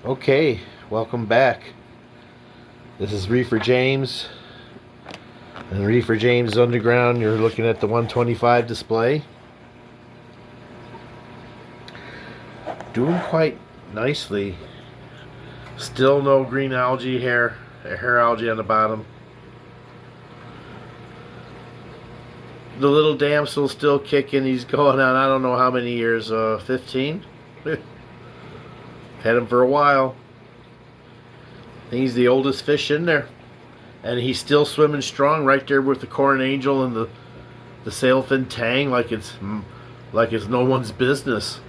Okay, welcome back. This is Reefer James. And Reefer James Underground, you're looking at the 125 display. Doing quite nicely. Still no green algae hair algae on the bottom. The little damsel's still kicking. He's going on I don't know how many years, 15? Had him for a while. He's the oldest fish in there. And he's still swimming strong right there with the Corin Angel and the sailfin tang like it's no one's business.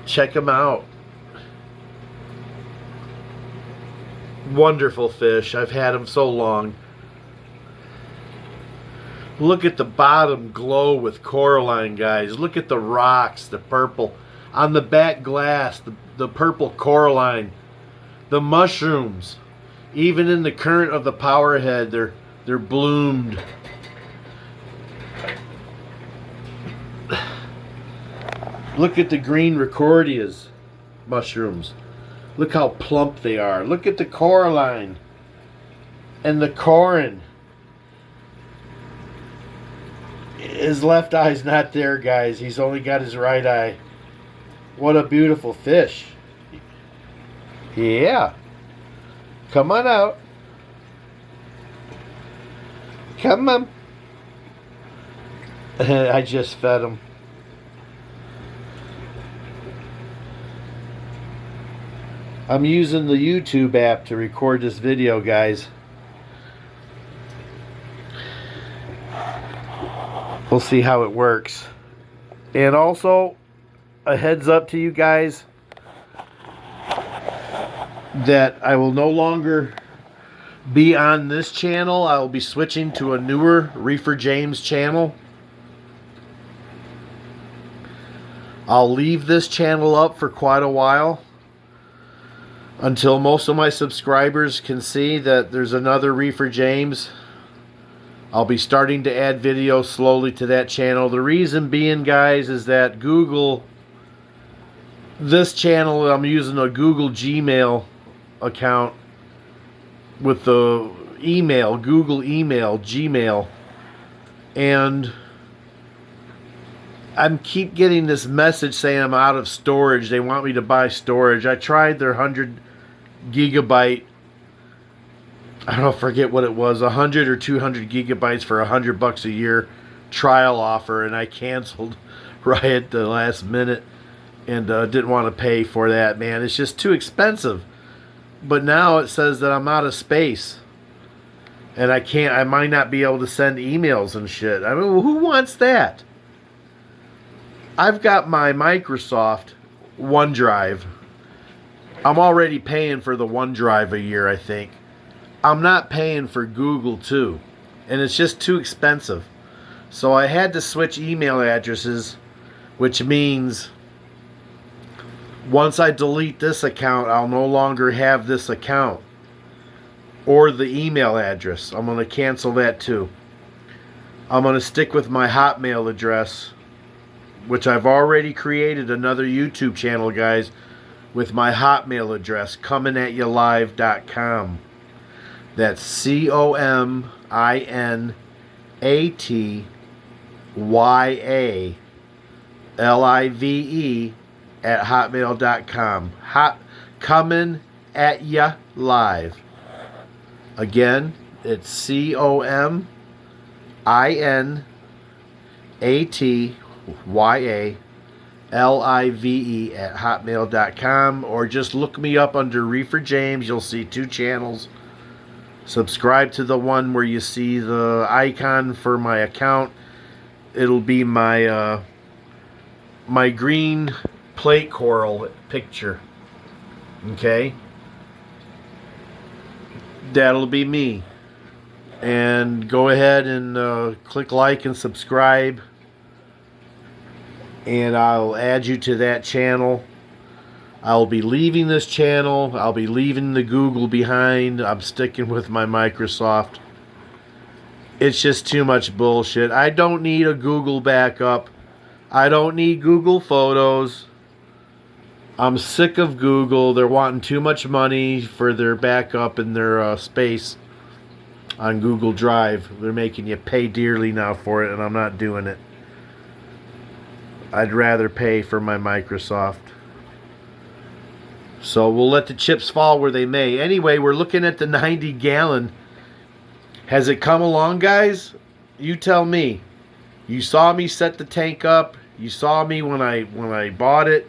Check him out. Wonderful fish. I've had him so long. Look at the bottom glow with coralline, guys. Look at the rocks, the purple. On the back glass, the purple coralline. The mushrooms. Even in the current of the powerhead, they're bloomed. Look at the green Recordias mushrooms. Look how plump they are. Look at the coralline and the corin. His left eye's not there, guys. He's only got his right eye. What a beautiful fish. Yeah. Come on out. Come on. I just fed him. I'm using the YouTube app to record this video, guys. We'll see how it works. And also, a heads up to you guys that I will no longer be on this channel. I will be switching to a newer Reefer James channel. I'll leave this channel up for quite a while until most of my subscribers can see that there's another Reefer James. I'll be starting to add videos slowly to that channel. The reason being, guys, is that Google, this channel, I'm using a Google Gmail account with the email, Google email, Gmail, and I keep getting this message saying I'm out of storage. They want me to buy storage. I tried their 100 gigabyte, I don't forget what it was, 100 or 200 gigabytes for $100 a year trial offer, and I canceled right at the last minute and didn't want to pay for that, man. It's just too expensive. But now it says that I'm out of space and I might not be able to send emails and shit. I mean, who wants that? I've got my Microsoft OneDrive. I'm already paying for the OneDrive a year, I think. I'm not paying for Google too, and it's just too expensive. So I had to switch email addresses, which means once I delete this account, I'll no longer have this account or the email address. I'm going to cancel that too. I'm going to stick with my Hotmail address, which I've already created another YouTube channel, guys, with my Hotmail address, comingatyoulive.com. That's COMINATYALIVE at hotmail.com. Coming at ya live. Again, it's COMINATYALIVE at hotmail.com, or just look me up under Reefer James. You'll see two channels. Subscribe to the one where you see the icon for my account. It'll be my my green plate coral picture. Okay? That'll be me. And go ahead and click like and subscribe, and I'll add you to that channel. I'll be leaving this channel. I'll be leaving the Google behind. I'm sticking with my Microsoft. It's just too much bullshit. I don't need a Google backup. I don't need Google Photos. I'm sick of Google. They're wanting too much money for their backup and their space on Google Drive. They're making you pay dearly now for it, and I'm not doing it. I'd rather pay for my Microsoft. So we'll let the chips fall where they may. Anyway, we're looking at the 90 gallon. Has it come along, guys? You tell me. You saw me set the tank up. You saw me when I bought it.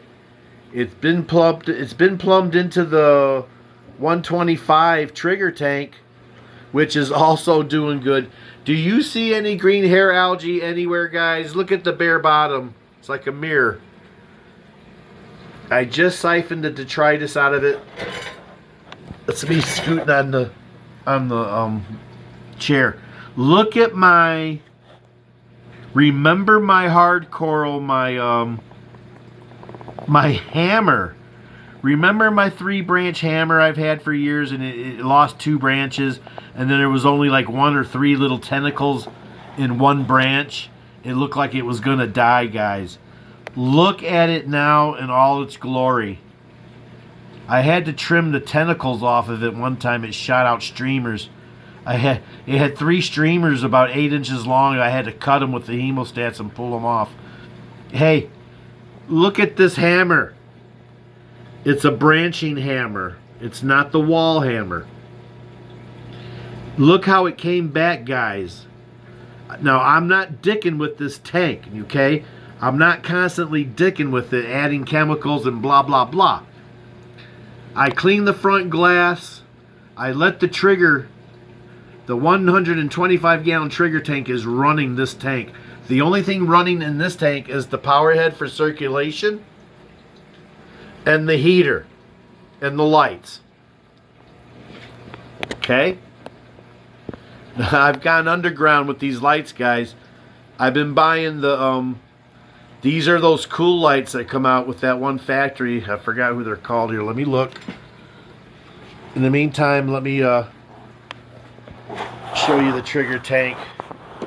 It's been plumbed into the 125 trigger tank, which is also doing good. Do you see any green hair algae anywhere, guys? Look at the bare bottom. It's like a mirror. I just siphoned the detritus out of it. That's me scooting on the chair. Look at my. Remember my hard coral, my hammer. Remember my 3-branch hammer I've had for years, and it lost 2 branches, and then there was only like 1 or 3 little tentacles in one branch. It looked like it was gonna die, guys. Look at it now in all its glory. I had to trim the tentacles off of it one time. It shot out streamers. It had 3 streamers about 8 inches long. I had to cut them with the hemostats and pull them off. Hey, look at this hammer. It's a branching hammer. It's not the wall hammer. Look how it came back, guys. Now, I'm not dicking with this tank, okay? I'm not constantly dicking with it, adding chemicals and blah, blah, blah. I clean the front glass. I let the trigger, the 125 gallon trigger tank is running this tank. The only thing running in this tank is the power head for circulation and the heater and the lights. Okay? I've gone underground with these lights, guys. I've been buying the, these are those cool lights that come out with that one factory. I forgot who they're called here. Let me look. In the meantime, let me show you the trigger tank.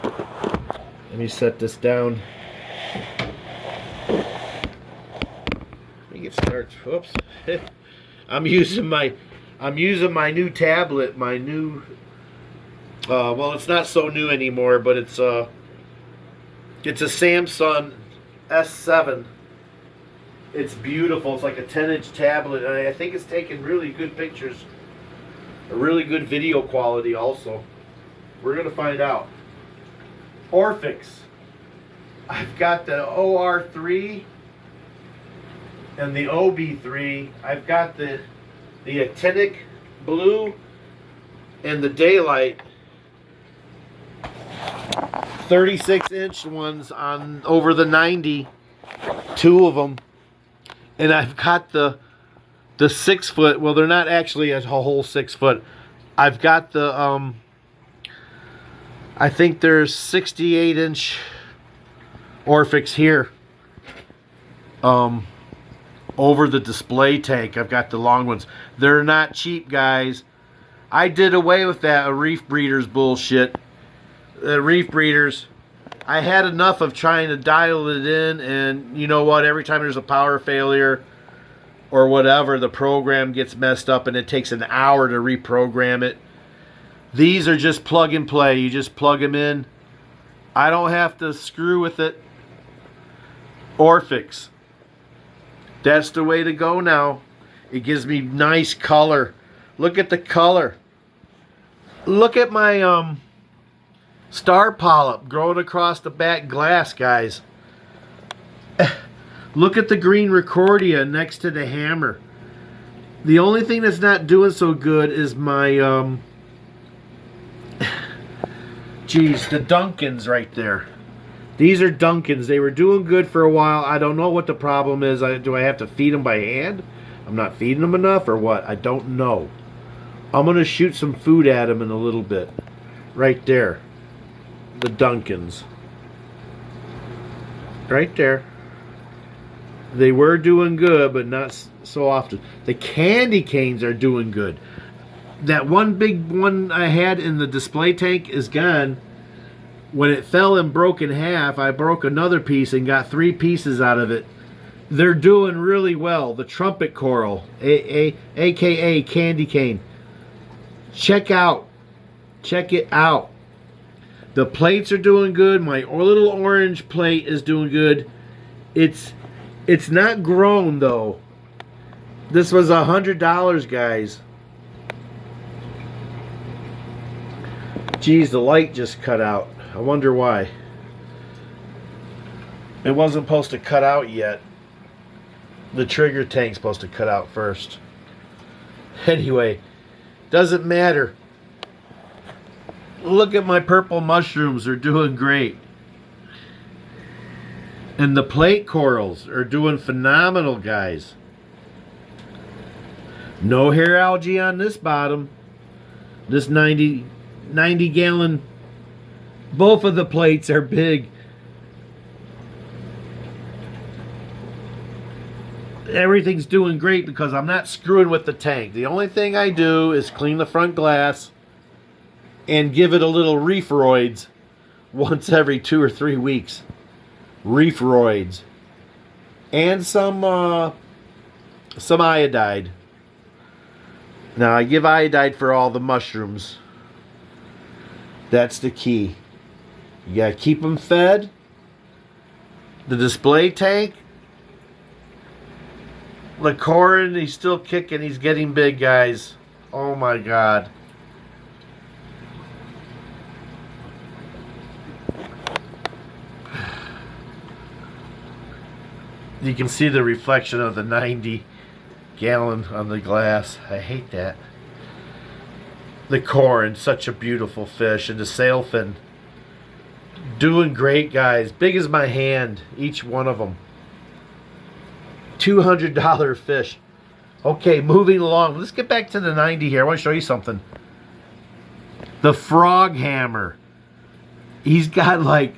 Let me set this down. Let me get started. Whoops. I'm using my new tablet, my new well, it's not so new anymore, but it's a Samsung S7. It's beautiful. It's like a 10-inch tablet, and I think it's taking really good pictures. A really good video quality also. We're going to find out. Orphix. I've got the OR3 and the OB3. I've got the actinic blue and the daylight 36-inch ones on over the 90, 2 of them, and I've got the 6 foot. Well, they're not actually a whole 6 foot. I've got the I think there's 68-inch Orphix here over the display tank. I've got the long ones. They're not cheap, guys. I did away with that Reef Breeders bullshit. Reef Breeders, I had enough of trying to dial it in, and you know what, every time there's a power failure or whatever, the program gets messed up and it takes an hour to reprogram it. These are just plug and play. You just plug them in. I don't have to screw with it. Orphix. That's the way to go now. It gives me nice color. Look at the color. Look at my star polyp growing across the back glass, guys. Look at the green Recordia next to the hammer. The only thing that's not doing so good is my geez, the Duncans right there. These are Duncans. They were doing good for a while. I don't know what the problem is. Do I have to feed them by hand? I'm not feeding them enough or what? I don't know. I'm going to shoot some food at them in a little bit. Right there. The Duncans. Right there. They were doing good, but not so often. The candy canes are doing good. That one big one I had in the display tank is gone. When it fell and broke in half, I broke another piece and got 3 pieces out of it. They're doing really well. The trumpet coral, aka candy cane. Check it out. The plates are doing good. My little orange plate is doing good. It's not grown though. This was $100, guys. Geez, the light just cut out. I wonder why. It wasn't supposed to cut out yet. The trigger tank's supposed to cut out first. Anyway, doesn't matter. Look at my purple mushrooms. They're doing great. And the plate corals are doing phenomenal, guys. No hair algae on this bottom. This 90 gallon. Both of the plates are big. Everything's doing great because I'm not screwing with the tank. The only thing I do is clean the front glass and give it a little reefroids once every 2 or 3 weeks. Reefroids. And some iodide. Now I give iodide for all the mushrooms. That's the key. You gotta keep them fed. The display tank, LaCorin, he's still kicking. He's getting big, guys. Oh my God. You can see the reflection of the 90 gallon on the glass. I hate that. The Corin, such a beautiful fish. And the sailfin, doing great, guys. Big as my hand, each one of them. $200 fish. Okay, moving along. Let's get back to the 90 here. I want to show you something. The frog hammer. He's got like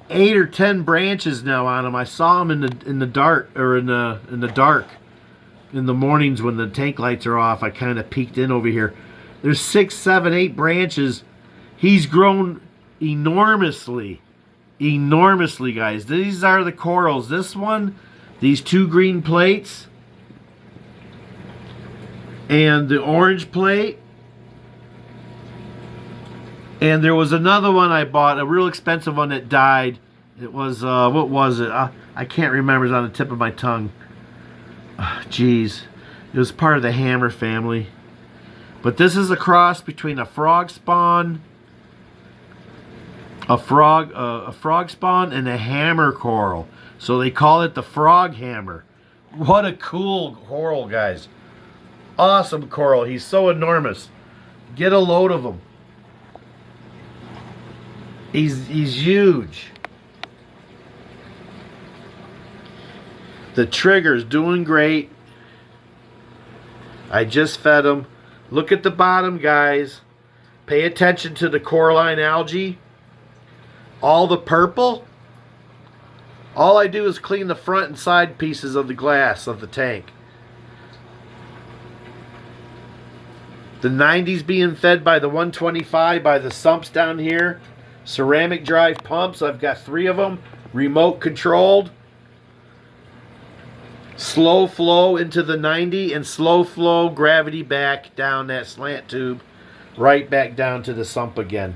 8 or 10 branches now on him. I saw him in the dark, or in the dark. In the mornings when the tank lights are off, I kind of peeked in over here. There's 6, 7, 8 branches. He's grown enormously. Enormously, guys. These are the corals. This one, these 2 green plates, and the orange plate. And there was another one I bought, a real expensive one that died. It was, what was it? I can't remember. It's on the tip of my tongue. Jeez. It was part of the hammer family. But this is a cross between a frog spawn, a frog spawn, and a hammer coral. So they call it the frog hammer. What a cool coral, guys. Awesome coral. He's so enormous. Get a load of him. He's huge. The trigger's doing great. I just fed him. Look at the bottom, guys. Pay attention to the coralline algae. All the purple. All I do is clean the front and side pieces of the glass of the tank. The 90's being fed by the 125 by the sumps down here. Ceramic drive pumps. I've got 3 of them. Remote controlled. Slow flow into the 90 and slow flow gravity back down that slant tube. Right back down to the sump again.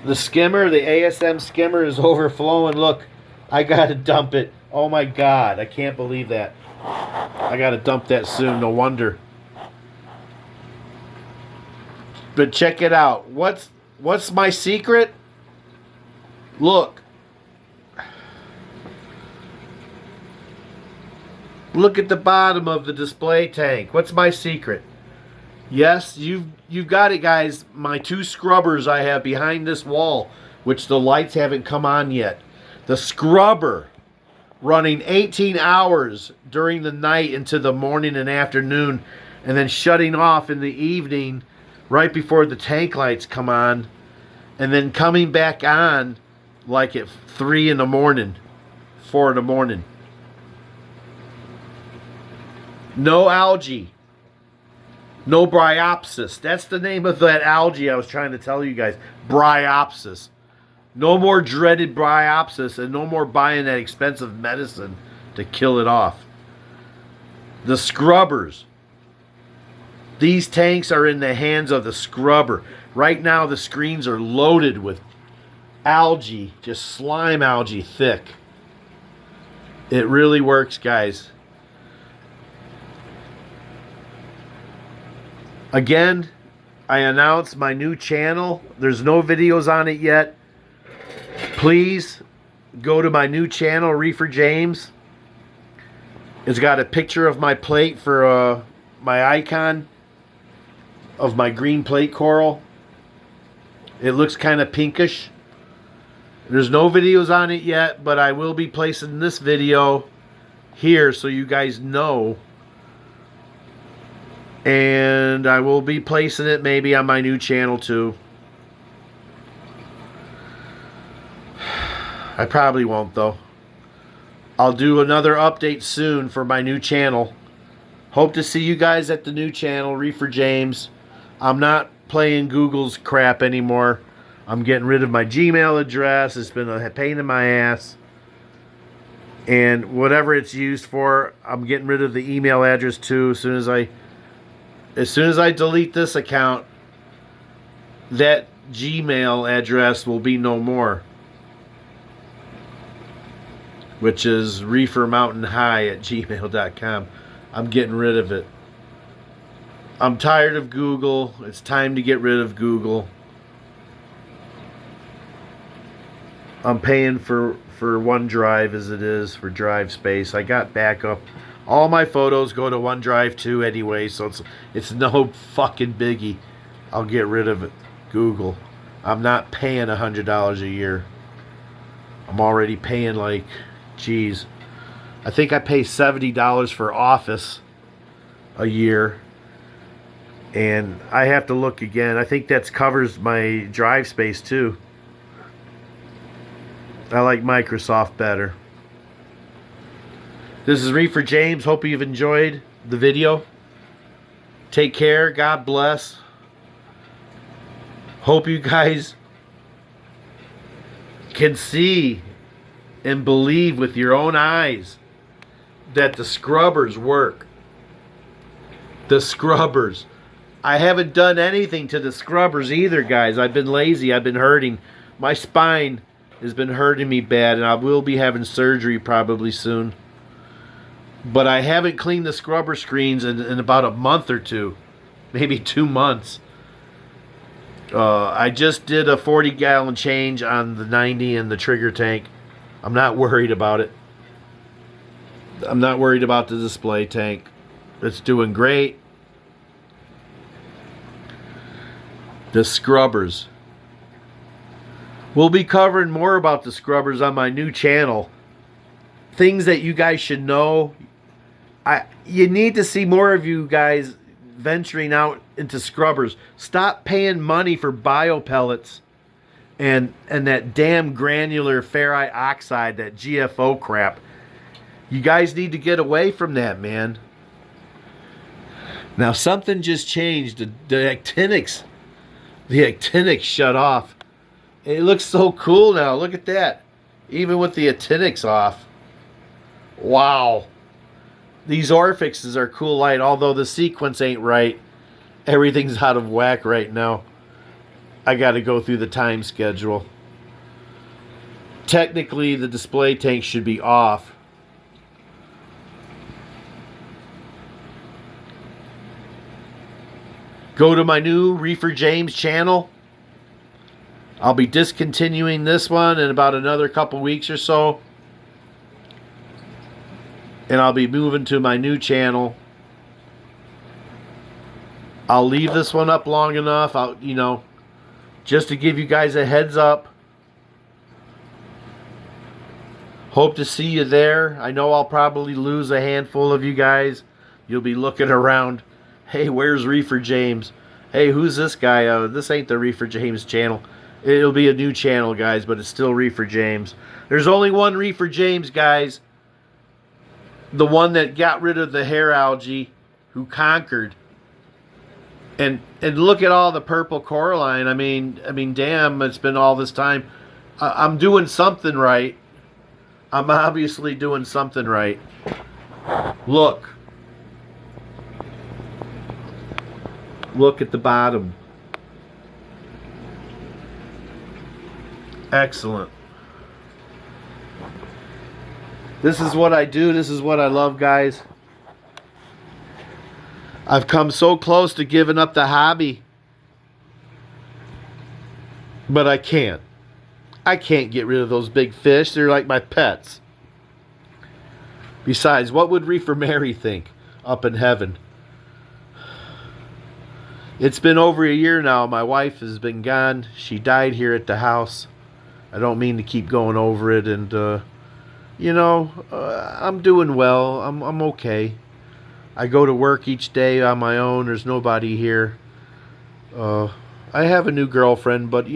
The skimmer, the ASM skimmer is overflowing. Look, I gotta dump it. Oh my God, I can't believe that. I gotta dump that soon, no wonder. But check it out. What's my secret? Look. Look at the bottom of the display tank. What's my secret? Yes, you've got it, guys. My 2 scrubbers I have behind this wall, which the lights haven't come on yet. The scrubber running 18 hours during the night into the morning and afternoon, and then shutting off in the evening right before the tank lights come on, and then coming back on like at 3 in the morning, 4 in the morning. No algae. No bryopsis. That's the name of that algae I was trying to tell you guys. Bryopsis. No more dreaded bryopsis, and no more buying that expensive medicine to kill it off. The scrubbers. These tanks are in the hands of the scrubber. Right now the screens are loaded with algae, just slime algae thick. It really works, guys. Again, I announced my new channel. There's no videos on it yet. Please go to my new channel, Reefer James. It's got a picture of my plate for my icon of my green plate coral. It looks kind of pinkish. There's no videos on it yet, but I will be placing this video here so you guys know. And I will be placing it maybe on my new channel too. I probably won't though. I'll do another update soon for my new channel. Hope to see you guys at the new channel, Reefer James. I'm not playing Google's crap anymore. I'm getting rid of my Gmail address. It's been a pain in my ass. And whatever it's used for, I'm getting rid of the email address too. As soon as I delete this account, that Gmail address will be no more. Which is reefermountainhigh@gmail.com. I'm getting rid of it. I'm tired of Google. It's time to get rid of Google. I'm paying for OneDrive as it is for drive space. I got backup. All my photos go to OneDrive too anyway, so it's no fucking biggie. I'll get rid of it. Google. I'm not paying $100 a year. I'm already paying like, geez, I think I pay $70 for Office a year. And I have to look again. I think that covers my drive space too. I like Microsoft better. This is Reefer James. Hope you've enjoyed the video. Take care. God bless. Hope you guys can see and believe with your own eyes that the scrubbers work. The scrubbers. I haven't done anything to the scrubbers either, guys. I've been lazy. I've been hurting. My spine has been hurting me bad, and I will be having surgery probably soon. But I haven't cleaned the scrubber screens in about a month or two. Maybe 2 months. I just did a 40-gallon change on the 90 and the trigger tank. I'm not worried about it. I'm not worried about the display tank. It's doing great. The scrubbers. We'll be covering more about the scrubbers on my new channel. Things that you guys should know. You need to see more of you guys venturing out into scrubbers. Stop paying money for biopellets and that damn granular ferrite oxide, that GFO crap. You guys need to get away from that, man. Now something just changed. The actinics. The actinics shut off. It looks so cool now. Look at that. Even with the actinics off. Wow. These Orphixes are cool light, although the sequence ain't right. Everything's out of whack right now. I got to go through the time schedule. Technically, the display tank should be off. Go to my new Reefer James channel. I'll be discontinuing this one in about another couple weeks or so. And I'll be moving to my new channel. I'll leave this one up long enough, just to give you guys a heads up. Hope to see you there. I know I'll probably lose a handful of you guys. You'll be looking around. Hey, where's Reefer James? Hey, who's this guy? This ain't the Reefer James channel. It'll be a new channel, guys, but it's still Reefer James. There's only one Reefer James, guys. The one that got rid of the hair algae, who conquered. And look at all the purple coralline. I mean, damn, it's been all this time. I'm doing something right. I'm obviously doing something right. Look. Look at the bottom. Excellent. This is what I do. This is what I love, guys. I've come so close to giving up the hobby. But I can't. I can't get rid of those big fish. They're like my pets. Besides, what would Reefer Mary think up in heaven? It's been over a year now. My wife has been gone. She died here at the house. I don't mean to keep going over it. And, I'm doing well. I'm okay. I go to work each day on my own. There's nobody here. I have a new girlfriend, but,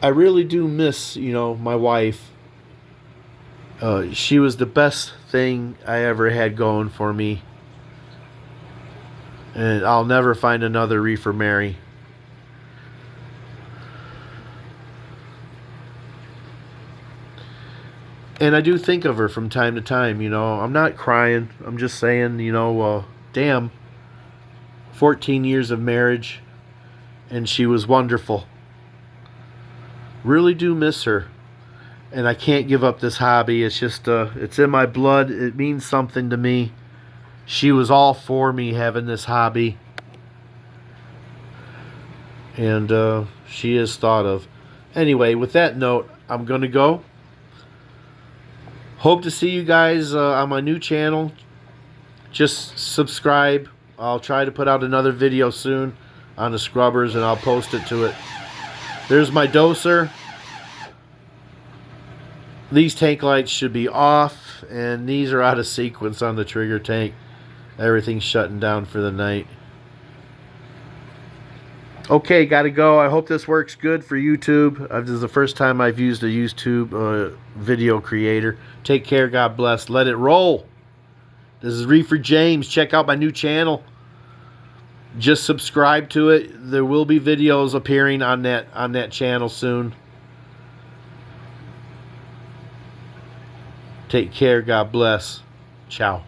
I really do miss, my wife. She was the best thing I ever had going for me. And I'll never find another Reefer Mary. And I do think of her from time to time, I'm not crying. I'm just saying, damn. 14 years of marriage, and she was wonderful. Really do miss her. And I can't give up this hobby. It's just, it's in my blood. It means something to me. She was all for me having this hobby. And she is thought of. Anyway, with that note, I'm going to go. Hope to see you guys on my new channel. Just subscribe. I'll try to put out another video soon on the scrubbers, and I'll post it to it. There's my doser. These tank lights should be off, and these are out of sequence on the trigger tank. Everything's shutting down for the night. Okay, gotta go. I hope this works good for YouTube. This is the first time I've used a YouTube video creator. Take care. God bless. Let it roll. This is Reefer James. Check out my new channel. Just subscribe to it. There will be videos appearing on that channel soon. Take care. God bless. Ciao.